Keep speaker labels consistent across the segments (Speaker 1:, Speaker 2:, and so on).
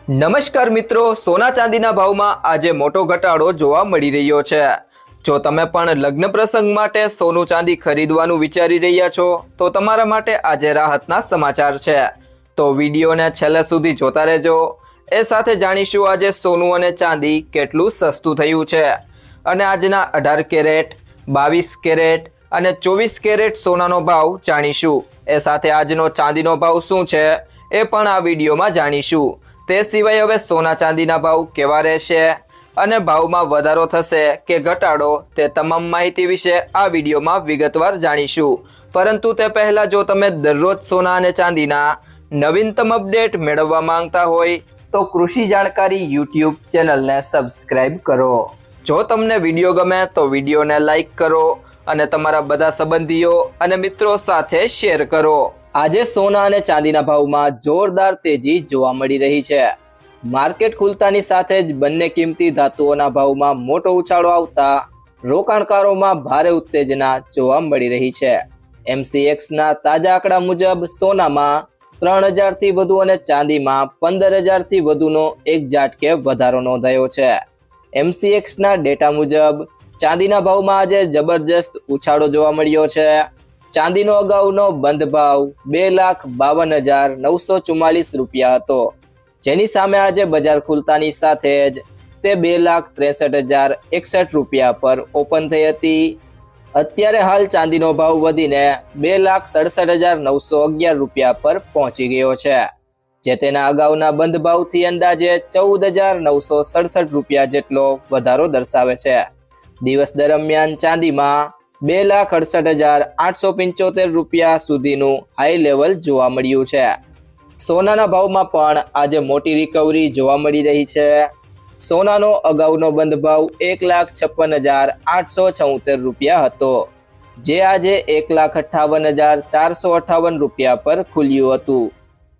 Speaker 1: નમસ્કાર મિત્રો, સોના ચાંદીના ભાવમાં આજે મોટો ઘટાડો જોવા મળી રહ્યો છે। જો તમે પણ લગ્ન પ્રસંગ માટે સોનું ચાંદી ખરીદવાનું વિચારી રહ્યા છો તો તમારા માટે આજે રાહતના સમાચાર છે। તો વિડીયોને છેલ્લે સુધી જોતા રહેજો। એ સાથે જાણીશું આજે સોનું અને ચાંદી કેટલું સસ્તું થયું છે અને આજના 18 કેરેટ, 22 કેરેટ અને 24 કેરેટ સોનાનો ભાવ જાણીશું। એ સાથે આજનો ચાંદીનો ભાવ શું છે એ પણ આ વિડીયોમાં જાણીશું। તે સિવાય હવે સોના ચાંદીના ભાવ કેવા રહેશે અને ભાવમાં વધારો થશે કે ઘટાડો તે તમામ માહિતી વિશે આ વિડીયોમાં વિગતવાર જાણીશું। પરંતુ તે પહેલાં જો તમે દરરોજ સોના અને ચાંદીના નવીનતમ અપડેટ મેળવવા માંગતા હોય તો કૃષિ જાણકારી યુટ્યુબ ચેનલને સબસ્ક્રાઇબ કરો। જો તમને વિડીયો ગમે તો વિડીયોને લાઇક કરો અને તમારા બધા સંબંધીઓ અને મિત્રો સાથે શેર કરો। આજે સોના અને ચાંદીના ભાવમાં જોરદાર તેજી જોવા મળી રહી છે। માર્કેટ ખુલતાની સાથે જ બંને કિંમતી ધાતુઓના ભાવમાં મોટો ઉછાળો આવતા રોકાણકારોમાં ભારે ઉત્તેજના જોવા મળી રહી છે। MCXના તાજા આંકડા મુજબ સોનામાં 3000થી વધુ અને ચાંદીમાં 15000થી વધુનો એક ઝાટકે વધારો નોંધાયો છે। MCXના ડેટા મુજબ ચાંદીના ભાવમાં આજે જબરજસ્ત ઉછાળો જોવા મળ્યો છે। ચાંદીનો અગાઉનો બંધ ભાવ 2,52,944 રૂપિયા હતો, જેની સામે આજે બજાર ખુલતાની સાથે જ તે 2,63,061 રૂપિયા પર ઓપન થઈ હતી। અત્યારે હાલ ચાંદીનો ભાવ વધીને 2,67,911 રૂપિયા પર પહોંચી ગયો છે, જે તેના અગાઉના બંધ ભાવથી અંદાજે 14,967 રૂપિયા જેટલો વધારો દર્શાવે છે। દિવસ દરમિયાન ચાંદીમાં 2,68,875 રૂપિયા સુધીનું હાઈ લેવલ જોવા મળ્યું છે। સોનાના ભાવમાં પણ આજે મોટી રિકવરી જોવા મળી રહી છે। સોનાનો અગાઉનો બંધ ભાવ 1,56,876 રૂપિયા હતો, જે આજે 1,58,458 રૂપિયા પર ખુલ્યું હતું।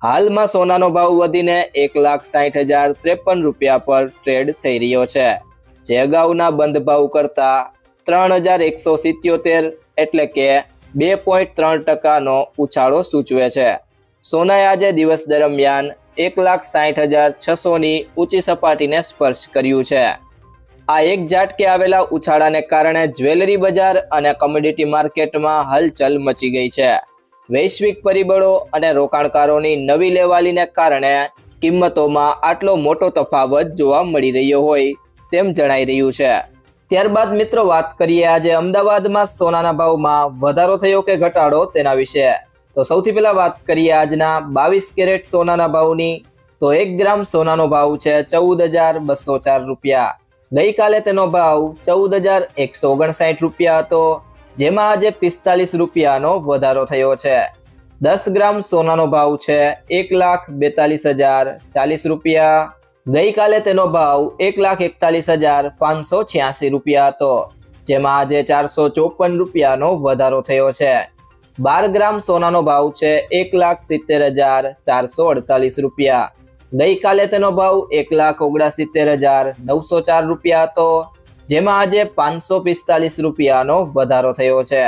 Speaker 1: હાલમાં સોનાનો ભાવ વધીને 1,60,053 રૂપિયા પર ટ્રેડ થઈ રહ્યો છે, જે અગાઉના બંધ ભાવ કરતા 3,177 એટલે કે 2.3%નો ઉછાળો સૂચવે છે। સોનાએ આજે દિવસ દરમિયાન 1,60,600ની ઊંચી સપાટીને સ્પર્શ કર્યું છે। આ એક ઝાટકે આવેલા ઉછાળાને કારણે જ્વેલરી બજાર અને કોમોડિટી માર્કેટમાં હલચલ મચી ગઈ છે। વૈશ્વિક પરિબળો અને રોકાણકારોની નવી લેવાલીને કારણે કિંમતોમાં આટલો મોટો તફાવત જોવા મળી રહ્યો હોય તેમ જણાઈ રહ્યું છે। ત્યારબાદ મિત્રો વાત કરીએ આજે અમદાવાદમાં સોનાના ભાવમાં વધારો થયો કે ઘટાડો તેના વિશે। તો સૌથી પહેલા વાત કરીએ આજના 22 કેરેટ સોનાના ભાવની। તો 1 ગ્રામ સોનાનો ભાવ છે 14,204 રૂપિયા। ગઈકાલે તેનો ભાવ 14,159 રૂપિયા હતો, જેમાં આજે 45 રૂપિયાનો વધારો થયો છે। 10 ગ્રામ સોનાનો ભાવ છે 1,42,040 રૂપિયા। ગઈકાલે તેનો ભાવ 1,41,586 રૂપિયા હતો, જેમાં આજે 454 રૂપિયાનો વધારો થયો છે। 12 ગ્રામ સોનાનો ભાવ છે 1,70,448 રૂપિયા। ગઈકાલે તેનો ભાવ 1,79,904 રૂપિયા હતો, જેમાં આજે 545 રૂપિયાનો વધારો થયો છે।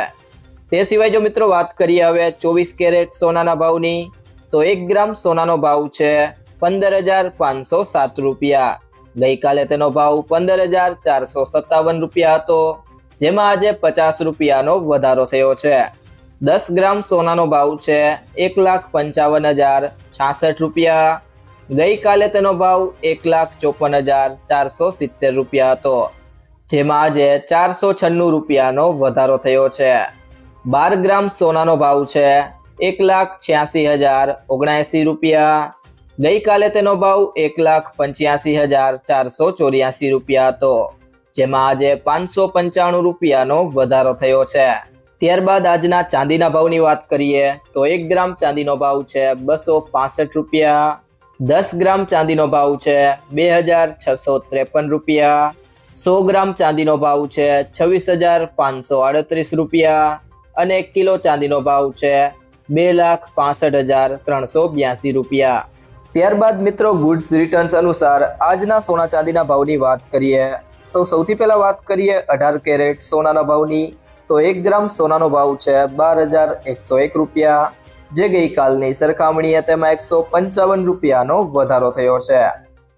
Speaker 1: તે સિવાય જો મિત્રો વાત કરીએ હવે 24 કેરેટ સોનાના ભાવની, તો 1 ગ્રામ સોનાનો ભાવ છે 15,507 રૂપિયા। ગઈકાલે તેનો ભાવ 15,457 રૂપિયા હતો, જેમાં આજે 50 રૂપિયાનો વધારો થયો છે। 10 ગ્રામ સોનાનો ભાવ છે 1,55,066 રૂપિયા। ગઈકાલે તેનો ભાવ 1,54,470 રૂપિયા હતો, જેમાં આજે 496 રૂપિયાનો વધારો થયો છે। 12 ગ્રામ સોનાનો ભાવ છે 1,86,079 રૂપિયા। ગઈકાલે તેનો ભાવ 1,85,484 રૂપિયા હતો, જેમાં આજે 595 રૂપિયાનો વધારો થયો છે। ત્યારબાદ આજના ચાંદીના ભાવની વાત કરીએ તો 1 ગ્રામ ચાંદીનો ભાવ છે 265 રૂપિયા। 10 ગ્રામ ચાંદીનો ભાવ છે 2,653 રૂપિયા। 100 ગ્રામ ચાંદીનો ભાવ છે 26,538 રૂપિયા અને 1 કિલો ચાંદીનો ભાવ છે 2,65,382 રૂપિયા। ત્યારબાદ મિત્રો ગુડ્સ રિટર્ન્સ અનુસાર આજના સોના ચાંદીના ભાવની વાત કરીએ તો સૌથી પહેલા વાત કરીએ 18 કેરેટ સોનાના ભાવની। તો 1 ગ્રામ સોનાનો ભાવ છે 12,101 રૂપિયા, જે ગઈકાલની સરખામણીએ તેમાં 155 રૂપિયાનો વધારો થયો છે।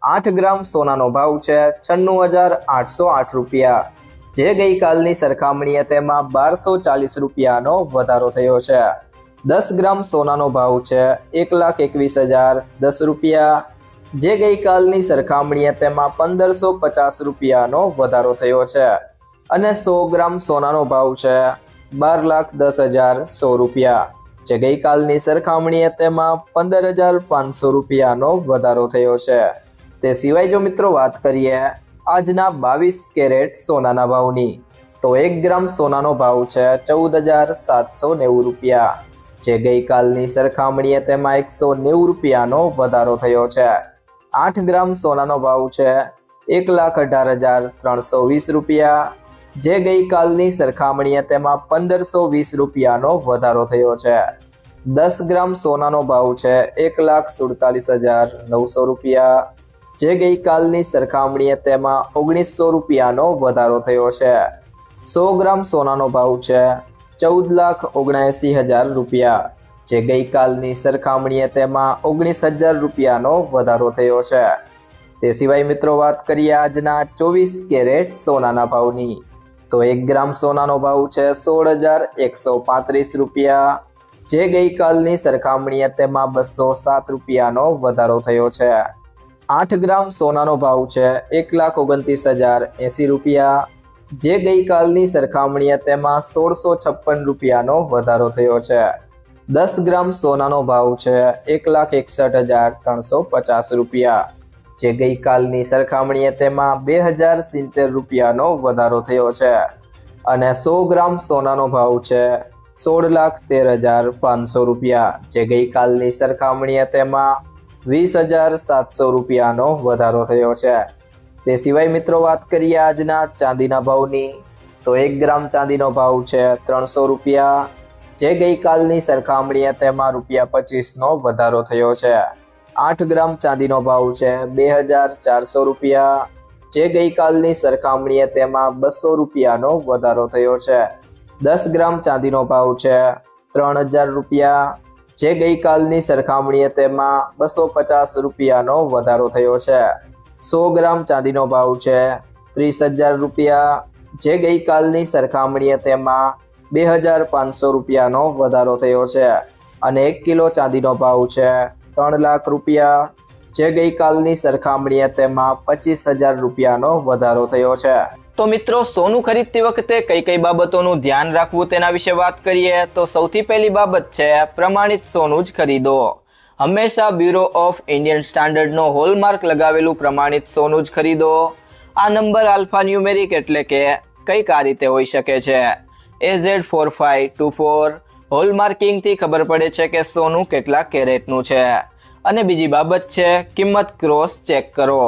Speaker 1: 8 ગ્રામ સોનાનો ભાવ છે 96,808 રૂપિયા, જે ગઈકાલની સરખામણીએ તેમાં 1,240 રૂપિયાનો વધારો થયો છે. 10 ગ્રામ સોનાનો ભાવ છે 1,21,010 રૂપિયા, જે ગઈકાલની સરખામણીએ તેમાં 1,550 રૂપિયાનો વધારો થયો છે. અને 100 ગ્રામ સોનાનો ભાવ છે 12,10,100 રૂપિયા, જે ગઈકાલની સરખામણીએ તેમાં 15,500 રૂપિયાનો વધારો થયો છે. તે સિવાય જો મિત્રો વાત કરીએ આજના 22 કેરેટ સોનાના ભાવની, તો 1 ગ્રામ સોનાનો ભાવ છે 14,790 રૂપિયા, જે ગઈકાલની સરખામણીએ તેમાં 190 રૂપિયાનો વધારો થયો છે. 8 ગ્રામ સોનાનો ભાવ છે 1,18,320 રૂપિયા, જે ગઈકાલની સરખામણીએ તેમાં 1,520 રૂપિયાનો વધારો થયો છે. 10 ગ્રામ સોનાનો ભાવ છે 1,47,900 રૂપિયા, જે ગઈકાલની સરખામણીએ તેમાં 1,900 રૂપિયાનો વધારો થયો છે. 100 ગ્રામ સોનાનો ભાવ છે 14,79,000 રૂપિયા, જે ગઈકાલની સરખામણીએ તેમાં 19,000 રૂપિયાનો વધારો થયો છે. તે સિવાય મિત્રો વાત કરીએ આજના 24 કેરેટ સોનાના ભાવની, તો 1 ગ્રામ સોનાનો ભાવ છે 16,135 રૂપિયા, જે ગઈકાલની સરખામણીએ તેમાં 207 રૂપિયાનો વધારો થયો છે. 8 ગ્રામ સોનાનો ભાવ છે 1,29,080 રૂપિયા, જે ગઈકાલની સરખામણીએ તેમાં 1,656 રૂપિયાનો વધારો થયો છે. 10 ગ્રામ સોનાનો ભાવ છે 1,61,350 રૂપિયા, જે ગઈકાલની સરખામણીએ તેમાં 2,070 રૂપિયાનો વધારો થયો છે. અને 100 ગ્રામ સોનાનો ભાવ છે 16,13,500 રૂપિયા, જે ગઈકાલની સરખામણીએ તેમાં 20,700 રૂપિયાનો વધારો થયો છે. તે સિવાય મિત્રો વાત કરીએ આજના ચાંદીના ભાવની, તો 1 ગ્રામ ચાંદીનો ભાવ છે 300 રૂપિયા, જે ગઈકાલની સરખામણીએ તેમાં ₹25નો વધારો થયો છે. 8 ગ્રામ ચાંદીનો ભાવ છે 2,400 રૂપિયા, જે ગઈકાલની સરખામણીએ તેમાં 200 રૂપિયાનો વધારો થયો છે. 10 ગ્રામ ચાંદીનો ભાવ છે 3,000 રૂપિયા, જે ગઈકાલની સરખામણીએ તેમાં 250 રૂપિયાનો વધારો થયો છે. 100 ગ્રામ ચાંદીનો ભાવ છે 30,000 રૂપિયા, જે ગઈકાલની સરખામણીએ તેમાં 2,500 રૂપિયાનો વધારો થયો છે. અને 1 કિલો ચાંદીનો ભાવ છે 3 લાખ રૂપિયા, જે ગઈકાલની સરખામણીએ તેમાં 25,000 રૂપિયાનો વધારો થયો છે. તો મિત્રો સોનું ખરીદતી વખતે કઈ કઈ બાબતોનું ધ્યાન રાખવું તેના વિશે વાત કરીએ તો સૌથી પહેલી બાબત છે પ્રમાણિત સોનું જ ખરીદો. હંમેશા બ્યુરો ઓફ ઇન્ડિયન સ્ટાન્ડર્ડનો હોલમાર્ક લગાવેલું પ્રમાણિત સોનું જ ખરીદો. આ નંબર આલ્ફા ન્યુમેરિક એટલે કે કંઈક આ રીતે હોઈ શકે છે AZ4524. હોલમાર્કિંગથી ખબર પડે છે કે સોનું કેટલા કેરેટનું છે. અને બીજી બાબત છે કિંમત ક્રોસ ચેક કરો.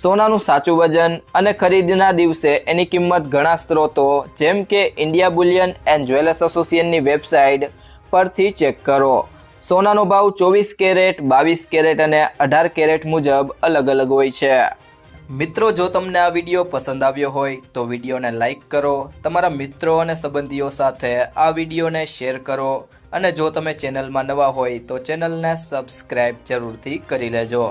Speaker 1: સોનાનું સાચું વજન અને ખરીદના દિવસે એની કિંમત ઘણા સ્ત્રોતો જેમ કે ઇન્ડિયા બુલિયન એન્ડ જ્વેલર્સ એસોસિએશનની વેબસાઇટ પરથી ચેક કરો. સોનાનો ભાવ 24 કેરેટ, 22 કેરેટ અને 18 કેરેટ મુજબ અલગ અલગ હોય છે. મિત્રો જો તમને આ વિડીયો પસંદ આવ્યો હોય તો વિડીયોને લાઈક કરો, તમારા મિત્રો અને સંબંધીઓ સાથે આ વિડીયોને શેર કરો અને જો તમે ચેનલમાં નવા હોય તો ચેનલને સબસ્ક્રાઈબ જરૂરથી કરી લેજો.